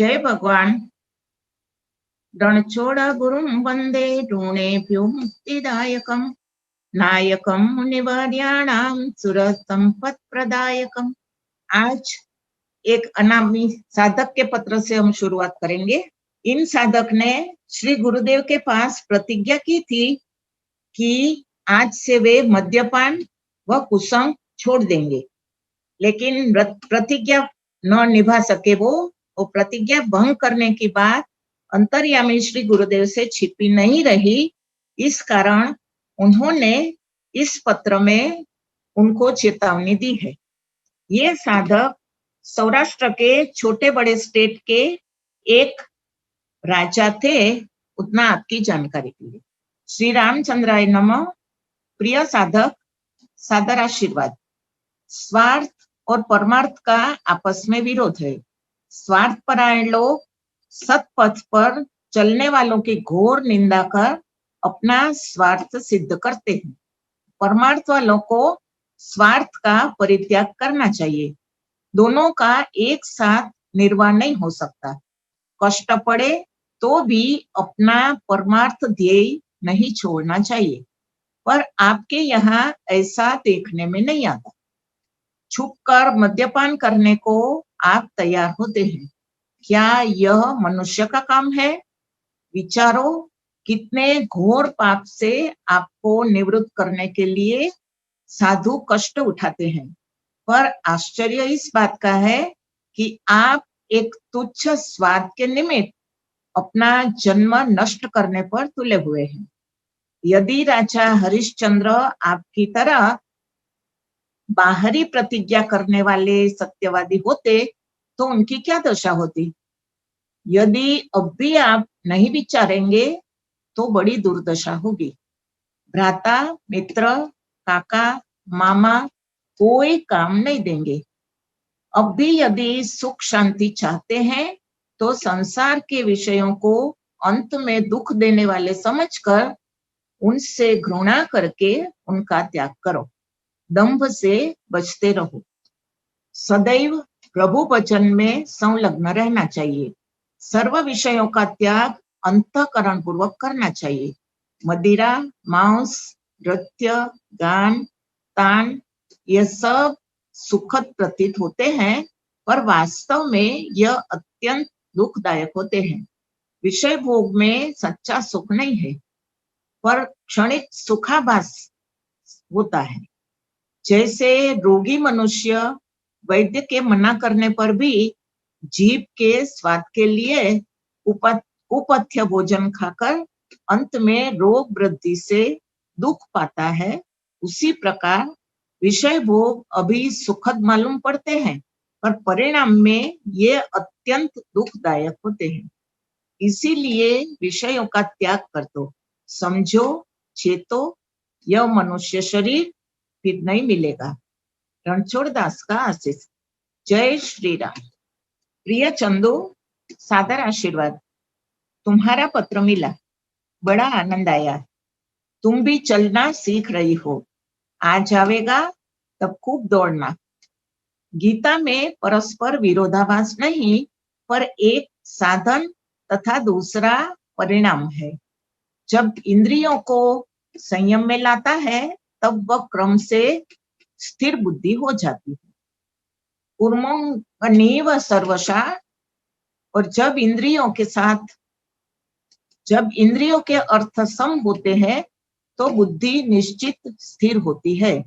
जय भगवान। रणछोड़ गुरुं वंदे ऋणेभ्यो मुक्तिदायकं नायकं मुनिवर्याणां सुरसंपत्प्रदायकम्। आज एक अनामी साधक के पत्र से हम शुरुआत करेंगे। इन साधक ने श्री गुरुदेव के पास प्रतिज्ञा की थी कि आज से वे मद्यपान व कुसंग छोड़ देंगे, लेकिन प्रतिज्ञा न निभा सके। वो प्रतिज्ञा भंग करने की बात अंतर्यामी श्री गुरुदेव से छिपी नहीं रही। इस कारण उन्होंने इस पत्र में उनको चेतावनी दी है। ये साधक सौराष्ट्र के छोटे बड़े स्टेट के एक राजा थे, उतना आपकी जानकारी के लिए। श्री रामचंद्राय नमः। प्रिय साधक, सादर आशीर्वाद। स्वार्थ और परमार्थ का आपस में विरोध है। स्वार्थपरायण लोग सत्पथ पर चलने वालों की घोर निंदा कर अपना स्वार्थ सिद्ध करते हैं। परमार्थ वालों को स्वार्थ का परित्याग करना चाहिए। दोनों का एक साथ निर्वाह नहीं हो सकता। कष्ट पड़े तो भी अपना परमार्थ ध्येय नहीं छोड़ना चाहिए, पर आपके यहाँ ऐसा देखने में नहीं आता। छुपकर मद्यपान करने को आप तैयार होते हैं। क्या यह मनुष्य का काम है? विचारो, कितने घोर पाप से आपको निवृत्त करने के लिए साधु कष्ट उठाते हैं। पर आश्चर्य इस बात का है कि आप एक तुच्छ स्वार्थ के निमित्त अपना जन्म नष्ट करने पर तुले हुए हैं। यदि राजा हरिश्चंद्र आपकी तरह बाहरी प्रतिज्ञा करने वाले सत्यवादी होते तो उनकी क्या दशा होती? यदि अब भी आप नहीं विचारेंगे तो बड़ी दुर्दशा होगी। भ्राता, मित्र, काका, मामा कोई काम नहीं देंगे। अब भी यदि सुख शांति चाहते हैं तो संसार के विषयों को अंत में दुख देने वाले समझकर उनसे घृणा करके उनका त्याग करो। दंभ से बचते रहो। सदैव प्रभु वचन में संलग्न रहना चाहिए। सर्व विषयों का त्याग अंतःकरण पूर्वक करना चाहिए। मदिरा, मांस, नृत्य, गान, तान ये सब सुखद प्रतीत होते हैं, पर वास्तव में यह अत्यंत दुखदायक होते हैं। विषय भोग में सच्चा सुख नहीं है, पर क्षणिक सुखाभास होता है। जैसे रोगी मनुष्य वैद्य के मना करने पर भी जीभ के स्वाद के लिए कुपथ्य भोजन खाकर अंत में रोग वृद्धि से दुख पाता है, उसी प्रकार विषय भोग अभी सुखद मालूम पड़ते हैं, पर परिणाम में ये अत्यंत दुखदायक होते हैं। इसीलिए विषयों का त्याग कर दो। समझो, चेतो, यह मनुष्य शरीर फिर नहीं मिलेगा। रणछोड़ दास का आशीष। जय श्री राम। प्रिय चंदू, सादर आशीर्वाद। तुम्हारा पत्र मिला, बड़ा आनंद आया। तुम भी चलना सीख रही हो। आज आवेगा तब खूब दौड़ना। गीता में परस्पर विरोधाभास नहीं, पर एक साधन तथा दूसरा परिणाम है। जब इंद्रियों को संयम में लाता है तब वह क्रम से स्थिर बुद्धि हो जाती है। उर्मोऽनीव सर्वशा। और जब इंद्रियों के अर्थ सम होते हैं तो बुद्धि निश्चित स्थिर होती है।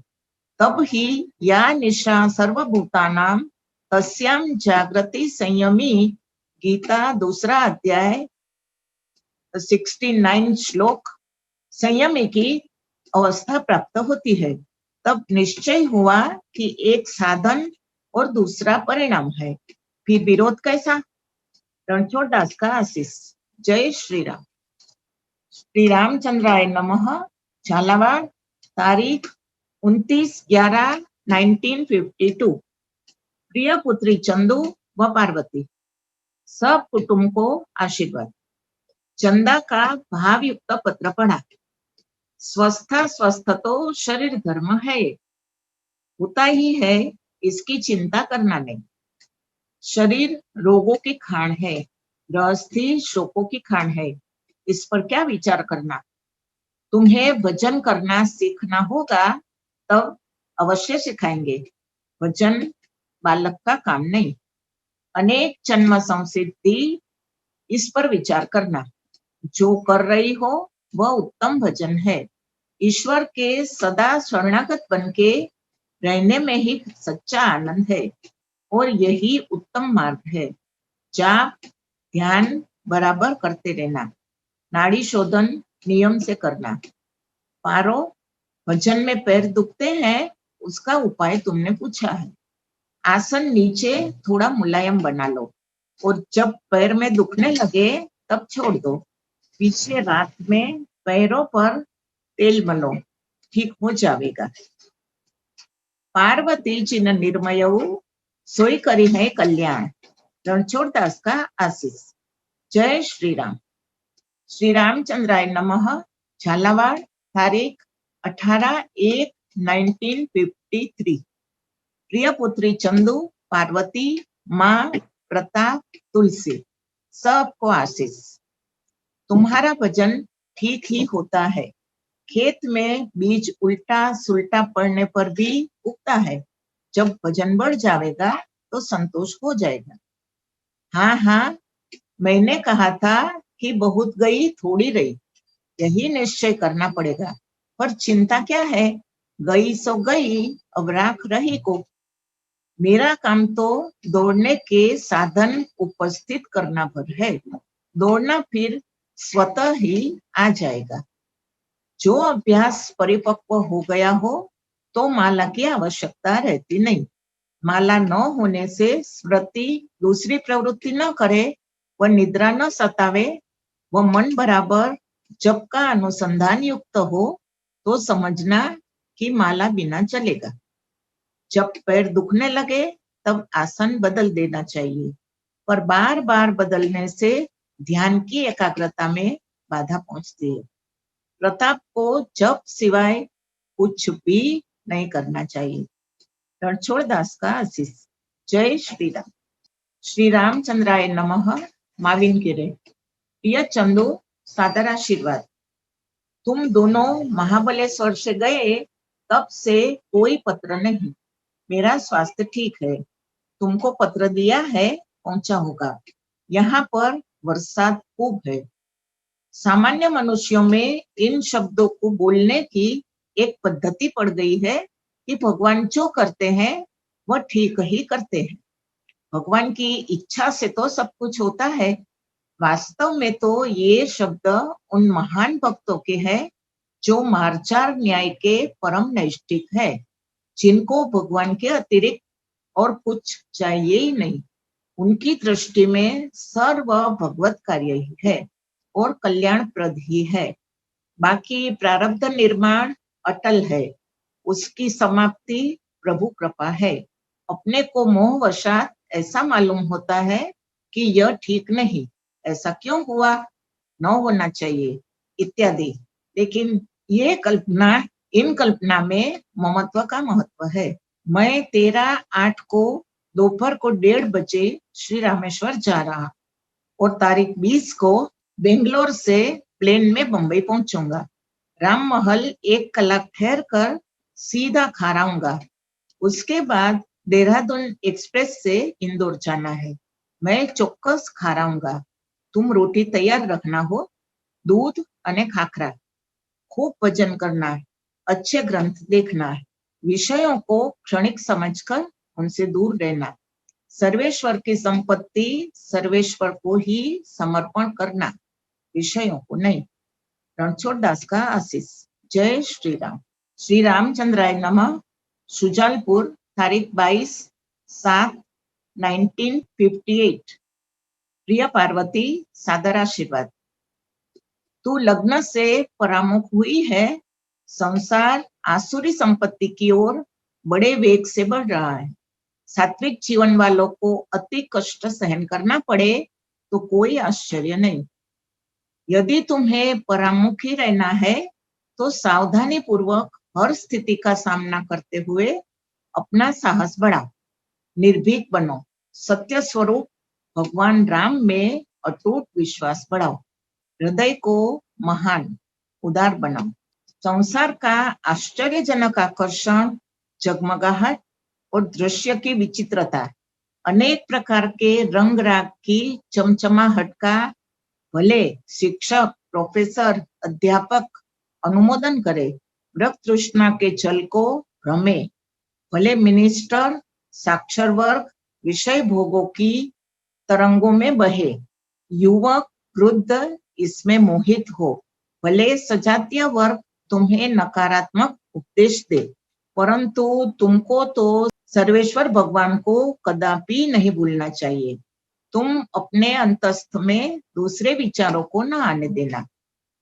तब ही या निशा सर्वभूतानां तस्यां जागृति संयमी। गीता 2 अध्याय 69 श्लोक। संयमी की अवस्था प्राप्त होती है। तब निश्चय हुआ कि एक साधन और दूसरा परिणाम है, फिर विरोध कैसा? रणछोड़ दास का आशीष। जय श्री राम। श्री रामचंद्राय नमः। झालावाड़, तारीख 29/11/1952। प्रिय पुत्री चंदू व पार्वती, सब कुटुंब को आशीर्वाद। चंदा का भावयुक्त पत्र पढ़ा। स्वस्थ तो शरीर धर्म है, होता ही है, इसकी चिंता करना नहीं। शरीर रोगों की खान है, गृहस्थी शोकों की खान है। इस पर क्या विचार करना। तुम्हें भजन करना सीखना होगा, तब अवश्य सिखाएंगे। भजन बालक का काम नहीं। अनेक जन्म संसिद्धि, इस पर विचार करना। जो कर रही हो वह उत्तम भजन है। ईश्वर के सदा शरणागत बन के रहने में ही सच्चा आनंद है और यही उत्तम मार्ग है। जाप ध्यान बराबर करते रहना। नाड़ी शोधन नियम से करना। पारो, भजन में पैर दुखते हैं, उसका उपाय तुमने पूछा है। आसन नीचे थोड़ा मुलायम बना लो और जब पैर में दुखने लगे तब छोड़ दो। पीछे रात में पैरों पर तेल मलो, ठीक हो जाएगा। पार्वती जी ने निर्मयऊ सोई करी है कल्याण। रणछोड़दास का आशीष। जय श्री राम। श्री रामचंद्राय नमः। झालावाड़, तारीख 18/1/1953। प्रिय पुत्री चंदू, पार्वती, माँ, प्रताप, तुलसी, सबको आशीष। तुम्हारा भजन ठीक ही होता है। खेत में बीज उल्टा सुल्टा पड़ने पर भी उगता है। जब भजन बढ़ जाएगा तो संतोष हो जाएगा। हाँ हाँ, मैंने कहा था कि बहुत गई थोड़ी रही, यही निश्चय करना पड़ेगा। पर चिंता क्या है, गई सो गई, अब राख रही को। मेरा काम तो दौड़ने के साधन उपस्थित करना भर है। दौड़ना फिर स्वतः ही आ जाएगा। जो अभ्यास परिपक्व हो गया हो तो माला की आवश्यकता रहती नहीं। माला न होने से स्मृति दूसरी प्रवृत्ति न करे, वह निद्रा न सतावे, वह मन बराबर जप का अनुसंधान युक्त हो, तो समझना कि माला बिना चलेगा। जब पैर दुखने लगे तब आसन बदल देना चाहिए, पर बार बार बदलने से ध्यान की एकाग्रता में बाधा पहुंचती है। प्रताप को जप सिवाय कुछ भी नहीं करना चाहिए। रणछोड़दास का आशीष। जय श्री राम। श्री रामचंद्राय नमः। माविन गिरे। प्रिय चंदू, सादर आशीर्वाद। तुम दोनों महाबलेश्वर से गए तब से कोई पत्र नहीं। मेरा स्वास्थ्य ठीक है। तुमको पत्र दिया है, पहुंचा होगा। यहाँ पर बरसात खूब है। सामान्य मनुष्यों में इन शब्दों को बोलने की एक पद्धति पड़ गई है कि भगवान जो करते हैं वह ठीक ही करते हैं। भगवान की इच्छा से तो सब कुछ होता है। वास्तव में तो ये शब्द उन महान भक्तों के हैं जो मार्चार न्याय के परम नैष्ठिक है, जिनको भगवान के अतिरिक्त और कुछ चाहिए ही नहीं। उनकी दृष्टि में सर्व भगवत कार्य ही है और कल्याणप्रद ही है। बाकी प्रारब्ध निर्माण अटल है, उसकी समाप्ति प्रभु कृपा है। अपने को मोहवशात ऐसा मालूम होता है कि यह ठीक नहीं, ऐसा क्यों हुआ, न होना चाहिए इत्यादि। लेकिन ये कल्पना, इन कल्पना में ममत्व का महत्व है। मैं 13/8 को दोपहर को 1:30 बजे श्री रामेश्वर जा रहा और तारीख 20 को बेंगलोर से प्लेन में बंबई पहुंचूंगा। राम महल 1 कलाक ठहर कर सीधा खाराऊंगा। उसके बाद देहरादून एक्सप्रेस से इंदौर जाना है। मैं चौक्कस खाराऊंगा। तुम रोटी तैयार रखना हो, दूध अने खाखरा। खूब भजन करना है, अच्छे ग्रंथ देखना है, विषयों को क्षणिक समझकर उनसे दूर रहना। सर्वेश्वर की संपत्ति सर्वेश्वर को ही समर्पण करना, विषयों को नहीं। रणछोड़दास का आशीष। जय श्री राम। श्री रामचंद्राय नमः। शुजालपुर, तारीख 22/7/1958। प्रिय पार्वती, सादर आशीर्वाद। तू लग्न से परामुख हुई है। संसार आसुरी संपत्ति की ओर बड़े वेग से बढ़ रहा है। सात्विक जीवन वालों को अति कष्ट सहन करना पड़े तो कोई आश्चर्य नहीं। यदि तुम्हें परामुखी रहना है तो सावधानी पूर्वक हर स्थिति का सामना करते हुए अपना साहस बढ़ाओ, निर्भीक बनो। सत्य स्वरूप भगवान राम में अटूट विश्वास बढ़ाओ। हृदय को महान उदार बनाओ। संसार का आश्चर्यजनक आकर्षण, जगमगाहट और दृश्य की विचित्रता, अनेक प्रकार के रंग राग की चमचमाहट का भले शिक्षक, प्रोफेसर, अध्यापक अनुमोदन करे, रक्त तृष्णा के जल को भ्रमे, भले मिनिस्टर, साक्षर वर्ग विषय भोगों की तरंगों में बहे, युवक वृद्ध इसमें मोहित हो, भले सजातीय वर्ग तुम्हें नकारात्मक उपदेश दे, परंतु तुमको तो सर्वेश्वर भगवान को कदापि नहीं भूलना चाहिए। तुम अपने अंतस्थ में दूसरे विचारों को न आने देना।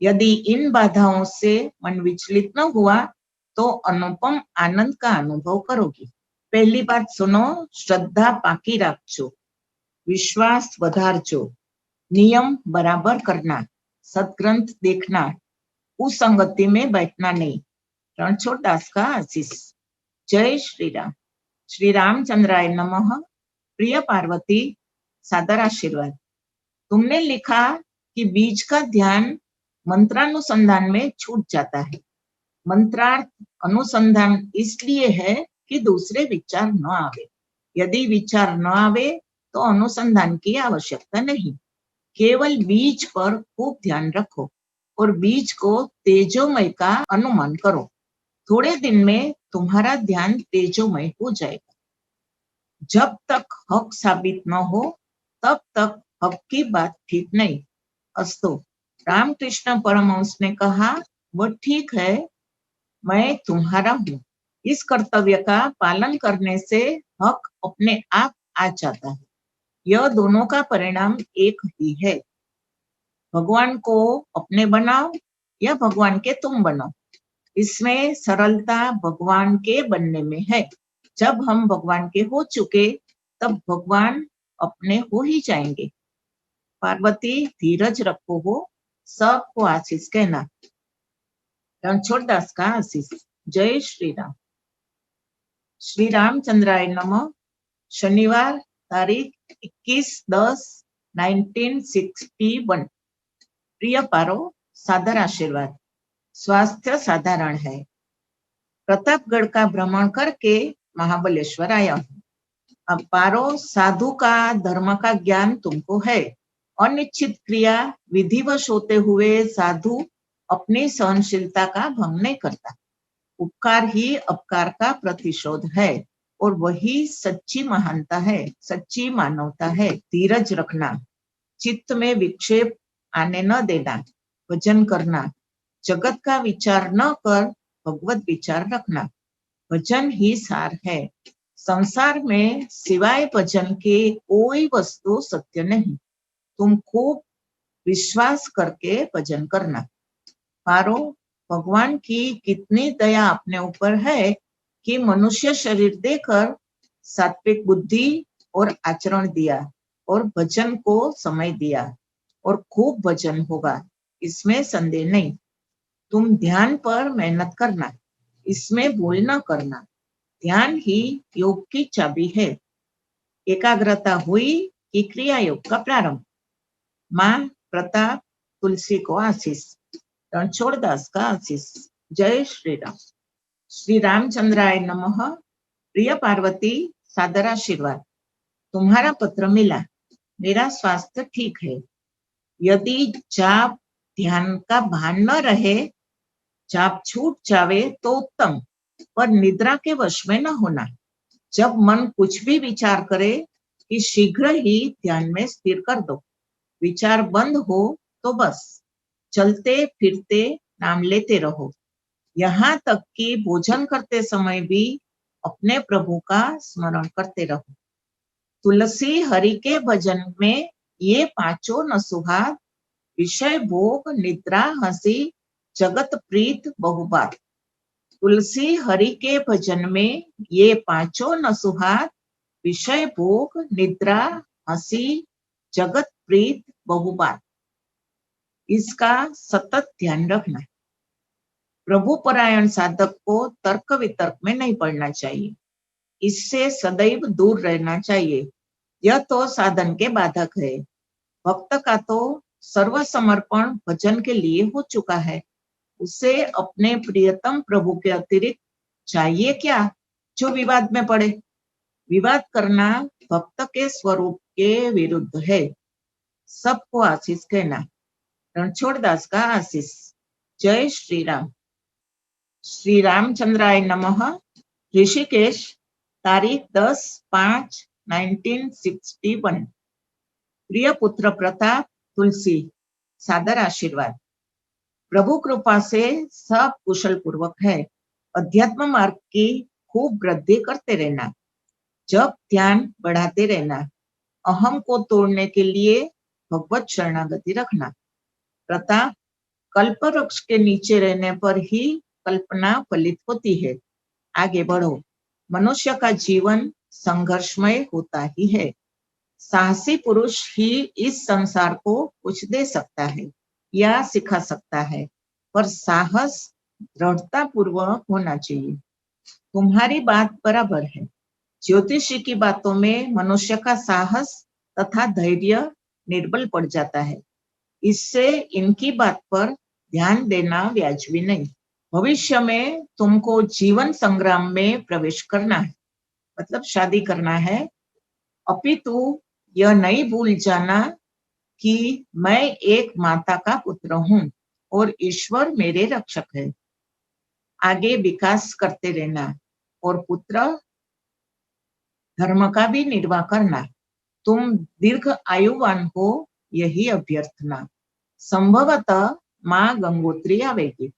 यदि इन बाधाओं से मन विचलित न हुआ तो अनुपम आनंद का अनुभव करोगी। पहली बात सुनो, श्रद्धा पाकी राखजो, विश्वास वधारजो, नियम बराबर करना, सदग्रंथ देखना, कुसंगति में बैठना नहीं। रणछोड़ दास का आशीष। जय श्री राम। श्री रामचंद्राय नमः। प्रिय पार्वती, सादर आशीर्वाद। तुमने लिखा कि बीज का ध्यान मंत्रानुसंधान में छूट जाता है। मंत्रार्थ अनुसंधान इसलिए है कि दूसरे विचार न आवे। यदि विचार न आवे तो अनुसंधान की आवश्यकता नहीं। केवल बीज पर खूब ध्यान रखो और बीज को तेजोमय का अनुमान करो। थोड़े दिन में तुम्हारा ध्यान तेजोमय हो जाएगा। जब तक हक साबित न हो तब तक हक की बात ठीक नहीं। अस्तु। रामकृष्ण परमहंस ने कहा, वो ठीक है, मैं तुम्हारा हूँ। इस कर्तव्य का पालन करने से हक अपने आप आ जाता है। यह दोनों का परिणाम एक ही है। भगवान को अपने बनाओ या भगवान के तुम बनो। इसमें सरलता भगवान के बनने में है। जब हम भगवान के हो चुके तब भगवान अपने हो ही जाएंगे। पार्वती, धीरज रखो हो, सबको आशीष कहना। रणछोड़ दास का आशीष। जय श्री राम। श्री रामचंद्राय नमः। शनिवार तारीख 21/10/1961। प्रिय पारो, सादर आशीर्वाद। स्वास्थ्य साधारण है। प्रतापगढ़ का भ्रमण करके महाबलेश्वर आया हूँ। अब पारो, साधु का धर्म का ज्ञान तुमको है। अनिश्चित क्रिया विधिवश होते हुए साधु अपनी सहनशीलता का भंग नहीं करता। उपकार ही अपकार का प्रतिशोध है और वही सच्ची महानता है, सच्ची मानवता है। धीरज रखना, चित्त में विक्षेप आने न देना, भजन करना, जगत का विचार न कर भगवत विचार रखना। भजन ही सार है। संसार में सिवाय भजन के कोई वस्तु सत्य नहीं। तुम खूब विश्वास करके भजन करना। पारो, भगवान की कितनी दया अपने ऊपर है कि मनुष्य शरीर देकर सात्विक बुद्धि और आचरण दिया और भजन को समय दिया और खूब भजन होगा, इसमें संदेह नहीं। तुम ध्यान पर मेहनत करना, इसमें भूल न करना। ध्यान ही योग की चाबी है। एकाग्रता हुई कि क्रिया योग का प्रारंभ। माँ प्रताप, तुलसी को आशीष। रणछोड़ दास का आशीष। जय श्री राम। श्री रामचंद्राय नमः। प्रिय पार्वती, सादर आशीर्वाद। तुम्हारा पत्र मिला। मेरा स्वास्थ्य ठीक है। यदि जाप ध्यान का भान न रहे, जाप छूट जावे तो उत्तम, पर निद्रा के वश में न होना। जब मन कुछ भी विचार करे कि शीघ्र ही ध्यान में स्थिर कर दो। विचार बंद हो तो बस चलते फिरते नाम लेते रहो। यहाँ तक कि भोजन करते समय भी अपने प्रभु का स्मरण करते रहो। तुलसी हरि के भजन में ये पांचों नसुहार, विषय भोग, निद्रा, हंसी, जगत प्रीत बहुबार। तुलसी हरि के भजन में ये पांचों नसुहार, विषय भोग, निद्रा, हंसी, जगत प्रीत बहुबार। इसका सतत ध्यान रखना। प्रभु परायण साधक को तर्क वितर्क में नहीं पड़ना चाहिए। इससे सदैव दूर रहना चाहिए। यह तो साधन के बाधक है। भक्त का तो सर्व समर्पण भजन के लिए हो चुका है। उसे अपने प्रियतम प्रभु के अतिरिक्त चाहिए क्या जो विवाद में पड़े। विवाद करना भक्त के स्वरूप के विरुद्ध है। सबको आशीष कहना। रणछोड़ दास का आशीष। जय श्री राम। श्री रामचंद्राय नमः। ऋषिकेश, तारीख 10/5/1961। प्रिय पुत्र प्रताप, तुलसी, सादर आशीर्वाद। प्रभु कृपा से सब कुशल पूर्वक है। अध्यात्म मार्ग की खूब वृद्धि करते रहना। जप ध्यान बढ़ाते रहना। अहम को तोड़ने के लिए भगवत शरणागति रखना। प्रताप, कल्प वृक्ष के नीचे रहने पर ही कल्पना फलित होती है। आगे बढ़ो। मनुष्य का जीवन संघर्षमय होता ही है। साहसी पुरुष ही इस संसार को कुछ दे सकता है या सिखा सकता है, पर साहस दृढ़ता पूर्वक होना चाहिए। तुम्हारी बात बराबर है। ज्योतिषी की बातों में मनुष्य का साहस तथा धैर्य निर्बल पड़ जाता है। इससे इनकी बात पर ध्यान देना वाजिब नहीं। भविष्य में तुमको जीवन संग्राम में प्रवेश करना है, मतलब शादी करना है। अपितु यह नहीं भूल जाना कि मैं एक माता का पुत्र हूँ और ईश्वर मेरे रक्षक है। आगे विकास करते रहना और पुत्र धर्म का भी निर्वाह करना। तुम दीर्घ आयुवान हो, यही अभ्यर्थना। संभवतः माँ गंगोत्री आवेगी।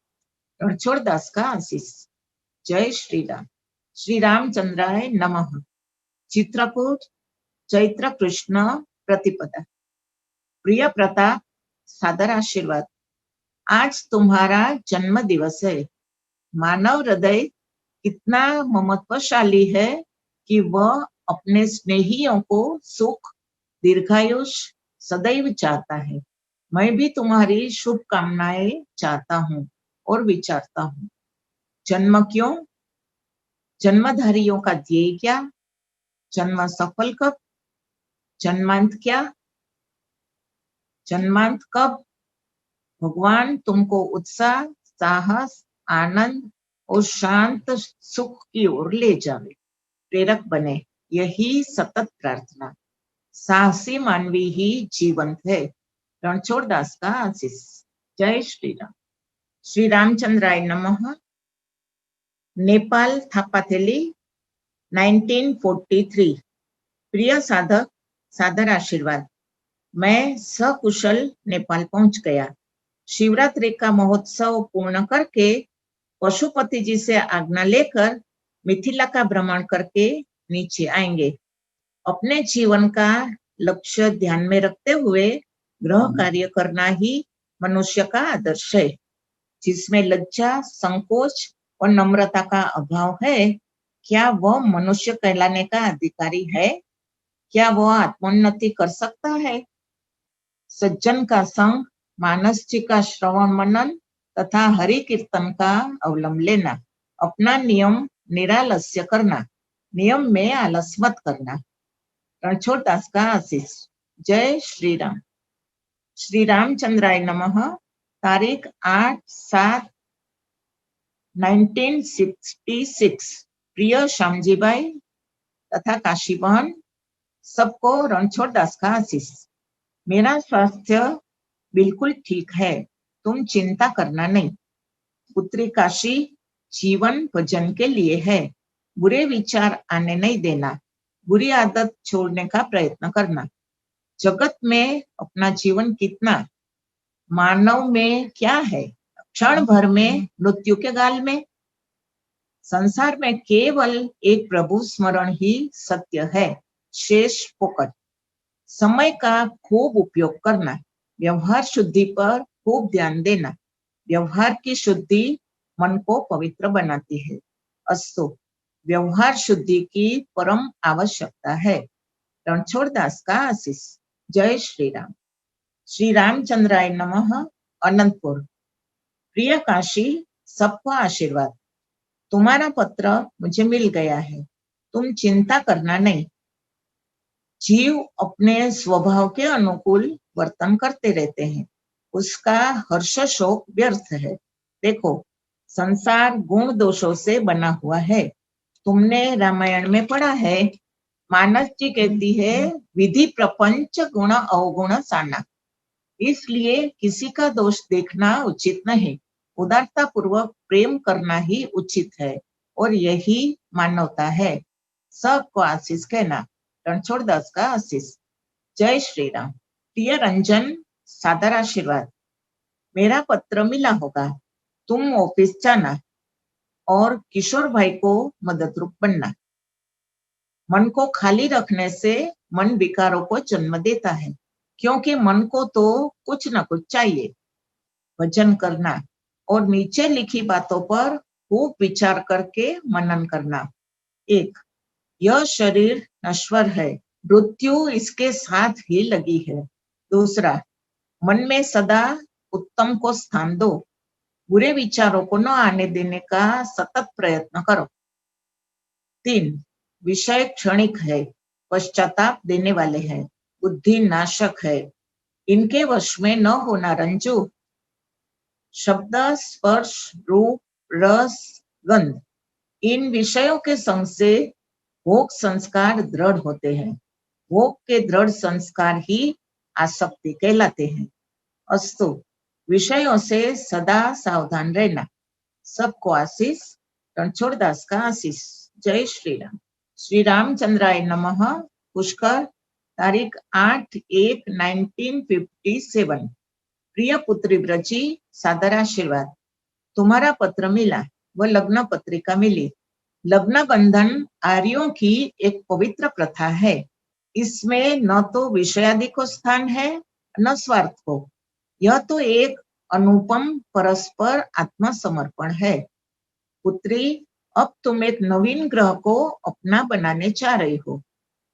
रणछोड़ दास का आशीष। जय श्री राम। श्री रामचंद्राय नमः। चित्रकूट, चैत्र कृष्ण प्रतिपदा। प्रिय प्रताप, सादर आशीर्वाद। आज तुम्हारा जन्म दिवस है। मानव हृदय कितना ममत्वशाली है कि वह अपने स्नेहियों को सुख, दीर्घायुष सदैव चाहता है। मैं भी तुम्हारी शुभकामनाएं चाहता हूँ और विचारता हूँ। जन्म क्यों? जन्मधारियों का ध्येय क्या? जन्म सफल कब? जन्मांत क्या? जन्मांत कब? भगवान तुमको उत्साह, साहस, आनंद और शांत सुख की ओर ले जावे, प्रेरक बने, यही सतत प्रार्थना। साहसी मानवी ही जीवंत है। रणछोड़ दास का आशीष। जय श्री राम। श्री रामचंद्राय नमः। नेपाल, थापाथेली, 1943। प्रिय साधक, सादर आशीर्वाद। मैं सकुशल नेपाल पहुंच गया। शिवरात्रि का महोत्सव पूर्ण करके पशुपति जी से आज्ञा लेकर मिथिला का भ्रमण करके नीचे आएंगे। अपने जीवन का लक्ष्य ध्यान में रखते हुए गृह कार्य करना ही मनुष्य का आदर्श है। जिसमें लज्जा, संकोच और नम्रता का अभाव है, क्या वह मनुष्य कहलाने का अधिकारी है? क्या वह आत्मोन्नति कर सकता है? सज्जन का संग, मानस जी का श्रवण मनन तथा हरि कीर्तन का अवलंब लेना। अपना नियम निरालस्य करना। नियम में आलस मत करना। रणछोड़ दास का आशीष। जय श्री राम। श्री रामचंद्राय नमः। तारीख 8/7/1966। प्रिय श्यामजी भाई तथा काशी बहन, सबको रणछोड़ दास का आशीष। मेरा स्वास्थ्य बिल्कुल ठीक है, तुम चिंता करना नहीं। पुत्री काशी, जीवन भजन के लिए है। बुरे विचार आने नहीं देना। बुरी आदत छोड़ने का प्रयत्न करना। जगत में अपना जीवन कितना, मानव में क्या है? क्षण भर में मृत्यु के गाल में। संसार में केवल एक प्रभु स्मरण ही सत्य है, शेष फोकट। समय का खूब उपयोग करना। व्यवहार शुद्धि पर खूब ध्यान देना। व्यवहार की शुद्धि मन को पवित्र बनाती है। अस्तु, व्यवहार शुद्धि की परम आवश्यकता है। रणछोड़ दास का आशीष। जय श्री राम। श्री रामचंद्राय नमः। अनंतपुर। प्रिय काशी, सबको आशीर्वाद। तुम्हारा पत्र मुझे मिल गया है, तुम चिंता करना नहीं। जीव अपने स्वभाव के अनुकूल वर्तन करते रहते हैं, उसका हर्ष शोक व्यर्थ है। देखो, संसार गुण दोषों से बना हुआ है। तुमने रामायण में पढ़ा है, मानस जी कहती है विधि प्रपंच गुण अवगुण साना। इसलिए किसी का दोष देखना उचित नहीं, उदारता पूर्वक प्रेम करना ही उचित है और यही मानवता है। सबको आशीष कहना। रणछोड़ दास का आशीष। जय श्री राम। प्रिय रंजन, सादर आशीर्वाद। मेरा पत्र मिला होगा, तुम ऑफिस जाना और किशोर भाई को मददरूप बनना। मन को खाली रखने से मन विकारों को जन्म देता है, क्योंकि मन को तो कुछ न कुछ चाहिए। भजन करना और नीचे लिखी बातों पर खूब विचार करके मनन करना। एक, यह शरीर नश्वर है, मृत्यु इसके साथ ही लगी है। दूसरा, मन में सदा उत्तम को स्थान दो, बुरे विचारों को न आने देने का सतत प्रयत्न करो। 3, विषय क्षणिक है, पश्चाताप देने वाले हैं, बुद्धि नाशक है, इनके वश में न होना रंजू। शब्द, स्पर्श, रूप, रस, गंध, इन विषयों के संग से भोग संस्कार दृढ़ होते हैं। भोग के दृढ़ संस्कार ही आसक्ति कहलाते हैं। अस्तु, विषयों से सदा सावधान रहना। सबको आशीष। रणछोड़ दास का आशीष। जय श्री राम। श्री रामचंद्राय नमः। पुष्कर, तारीख 8/1/1957। प्रिय पुत्री ब्रजी, सादर आशीर्वाद। तुम्हारा पत्र मिला व लग्न पत्रिका मिली। लग्न बंधन आर्यों की एक पवित्र प्रथा है। इसमें न तो विषयादि को स्थान है न स्वार्थ को। यह तो एक अनुपम परस्पर आत्मसमर्पण है। पुत्री, अब तुम एक नवीन ग्रह को अपना बनाने जा रही हो।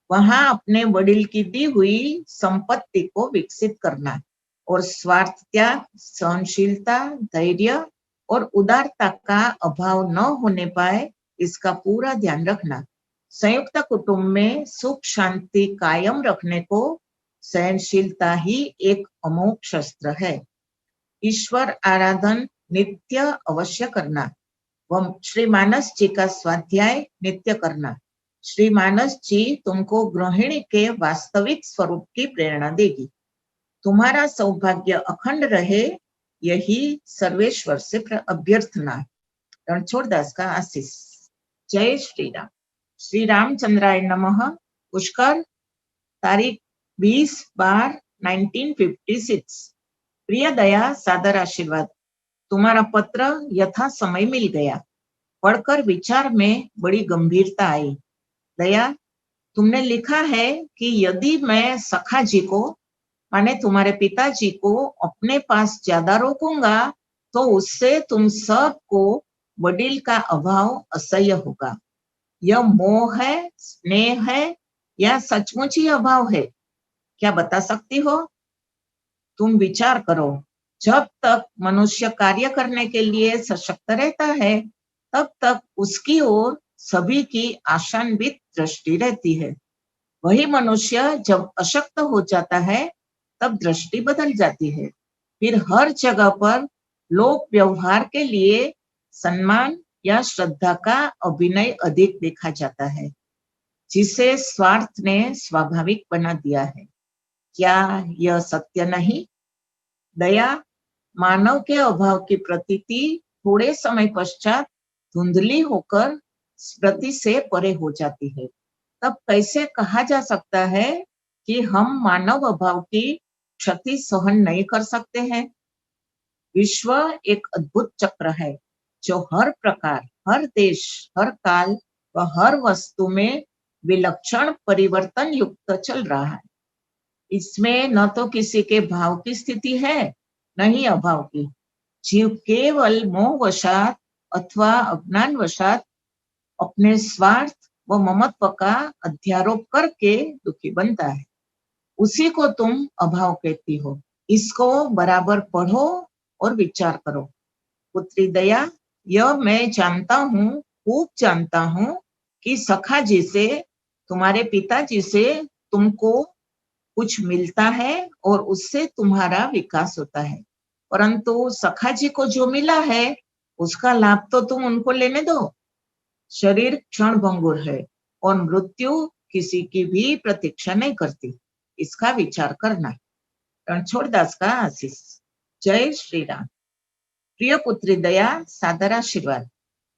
वहां अपने वडिल की दी हुई संपत्ति को विकसित करना और स्वार्थ त्याग, सहनशीलता, धैर्य और उदारता का अभाव न होने पाए, इसका पूरा ध्यान रखना। संयुक्त कुटुंब में सुख शांति कायम रखने को सहनशीलता ही एक अमोघ शस्त्र है। ईश्वर आराधन नित्य अवश्य करना व श्री मानस जी का स्वाध्याय नित्य करना। श्री मानस जी तुमको गृहिणी के वास्तविक स्वरूप की प्रेरणा देगी। तुम्हारा सौभाग्य अखंड रहे, यही सर्वेश्वर से अभ्यर्थना। रणछोड़ दास का आशीष। जय श्री राम। श्री रामचंद्राय नमः। पुष्कर, तारीख 20/12/1956। प्रिय दया, सादर आशीर्वाद। तुम्हारा पत्र यथा समय मिल गया। पढ़कर विचार में बड़ी गंभीरता आई। दया, तुमने लिखा है कि यदि मैं सखा जी को, माने तुम्हारे पिताजी को, अपने पास ज्यादा रोकूंगा तो उससे तुम सबको वडिल का अभाव असह्य होगा। यह मोह है, स्नेह है या सचमुच ही अभाव है? क्या बता सकती हो? तुम विचार करो। जब तक मनुष्य कार्य करने के लिए सशक्त रहता है, तब तक उसकी ओर सभी की आशान्वित दृष्टि रहती है। वही मनुष्य जब अशक्त हो जाता है, तब दृष्टि बदल जाती है। फिर हर जगह पर लोक व्यवहार के लिए सम्मान या श्रद्धा का अभिनय अधिक देखा जाता है, जिसे स्वार्थ ने स्वाभाविक बना दिया है। क्या यह सत्य नहीं? दया, मानव के अभाव की प्रतीति थोड़े समय पश्चात धुंधली होकर स्मृति से परे हो जाती है। तब कैसे कहा जा सकता है कि हम मानव अभाव की क्षति सहन नहीं कर सकते हैं? विश्व एक अद्भुत चक्र है, जो हर प्रकार, हर देश, हर काल व हर वस्तु में विलक्षण परिवर्तन युक्त चल रहा है। इसमें न तो किसी के भाव की स्थिति है, न ही अभाव की। जीव केवल मोहवशात अथवा अज्ञानवशात अपने स्वार्थ व ममत्व का अध्यारोप करके दुखी बनता है। उसी को तुम अभाव कहती हो। इसको बराबर पढ़ो और विचार करो। पुत्री दया, यह मैं जानता हूँ, खूब जानता हूँ कि सखा जी से, तुम्हारे पिताजी से तुमको कुछ मिलता है और उससे तुम्हारा विकास होता है, परंतु सखा जी को जो मिला है उसका लाभ तो तुम उनको लेने दो। शरीर क्षण भंगुर है और मृत्यु किसी की भी प्रतीक्षा नहीं करती, इसका विचार करना। रणछोड़ दास का आशीष। जय श्री राम। प्रिय पुत्री दया, सादर आशीर्वाद।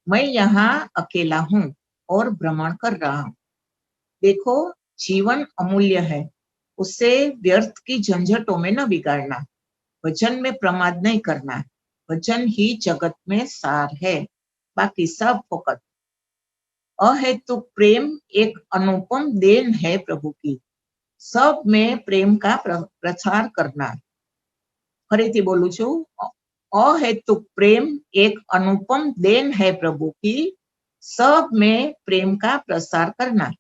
मैं यहाँ अकेला हूँ और भ्रमण कर रहा हूँ। देखो, जीवन अमूल्य है, उसे व्यर्थ की झंझटों में न बिगाड़ना। वचन में प्रमाद नहीं करना। वचन ही जगत में सार है, बाकी सब फोकट। अहेतुक प्रेम एक अनुपम देन है प्रभु की। सब में प्रेम का प्रचार करना। फरीथी बोलू छू, अहेतुक प्रेम एक अनुपम देन है प्रभु की। सब में प्रेम का प्रसार करना।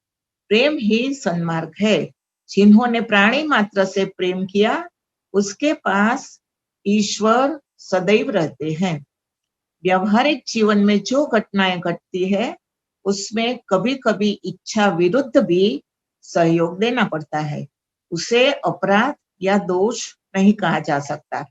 प्रेम ही सन्मार्ग है। जिन्होंने प्राणी मात्र से प्रेम किया, उसके पास ईश्वर सदैव रहते हैं। व्यवहारिक जीवन में जो घटनाएं घटती है, उसमें कभी कभी इच्छा विरुद्ध भी सहयोग देना पड़ता है। उसे अपराध या दोष नहीं कहा जा सकता,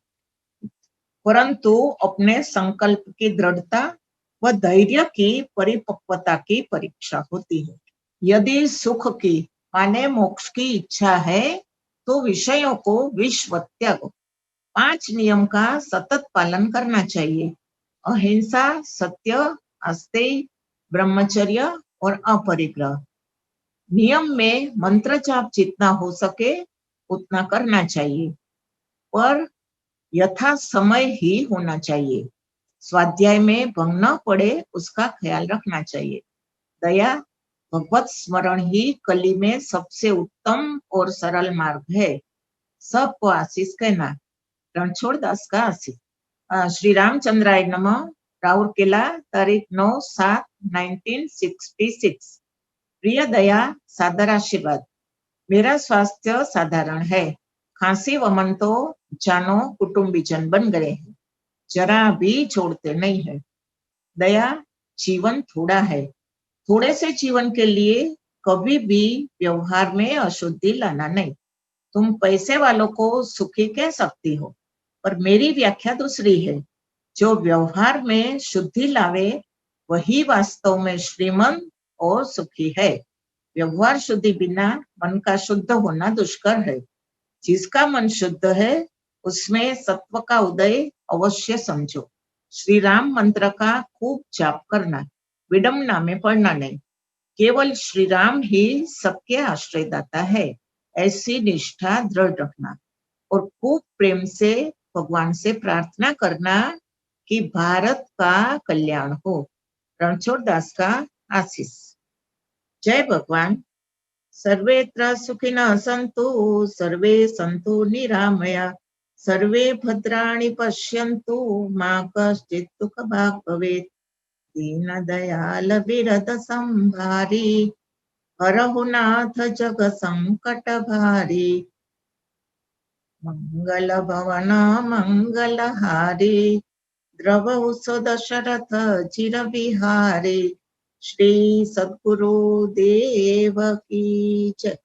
परंतु अपने संकल्प की दृढ़ता व धैर्य की परिपक्वता की परीक्षा होती है। यदि सुख की माने मोक्ष की इच्छा है, तो विषयों को विश्व त्याग। 5 नियम का सतत पालन करना चाहिए। अहिंसा, सत्य, अस्तेय, ब्रह्मचर्य और अपरिग्रह। नियम में मंत्र जाप जितना हो सके उतना करना चाहिए, पर यथा समय ही होना चाहिए। स्वाध्याय में भंग न पड़े उसका ख्याल रखना चाहिए। दया, भगवत स्मरण ही कली में सबसे उत्तम और सरल मार्ग है। सबको आशीष कहना। रणछोड़ दास का आशीष। श्री रामचंद्राय नमः। राउरकेला, तारीख 9/7/1966। प्रिय दया, सादर आशीर्वाद। मेरा स्वास्थ्य साधारण है। खांसी वमन तो जानो कुटुंबीजन बन गए हैं, जरा भी छोड़ते नहीं है। दया, जीवन थोड़ा है, थोड़े से जीवन के लिए कभी भी व्यवहार में अशुद्धि लाना नहीं। तुम पैसे वालों को सुखी कह सकती हो, पर मेरी व्याख्या दूसरी है। जो व्यवहार में शुद्धि लावे वही वास्तव में श्रीमंत और सुखी है। व्यवहार शुद्धि बिना मन का शुद्ध होना दुष्कर है। जिसका मन शुद्ध है उसमें सत्व का उदय अवश्य समझो। श्री राम मंत्र का खूब जाप करना, विडम्बना में पढ़ना नहीं। केवल श्री राम ही सबके आश्रयदाता है, ऐसी निष्ठा दृढ़ रखना और खूब प्रेम से भगवान से प्रार्थना करना कि भारत का कल्याण हो। रणछोड़ दास का आशीष। जय भगवान। सर्वेत्र सुखिनः सन्तु, सर्वे सन्तु निरामया, सर्वे भद्राणि पश्यन्तु, मा कश्चित् दुःखभाग् भवेत्। दीनदयाल विरद संभारी, हरहु नाथ जग संकट भारी। मंगल भवन मंगलहारी, द्रवहु दशरथ चिर बिहारी। श्री सद्गुरु देव की जय।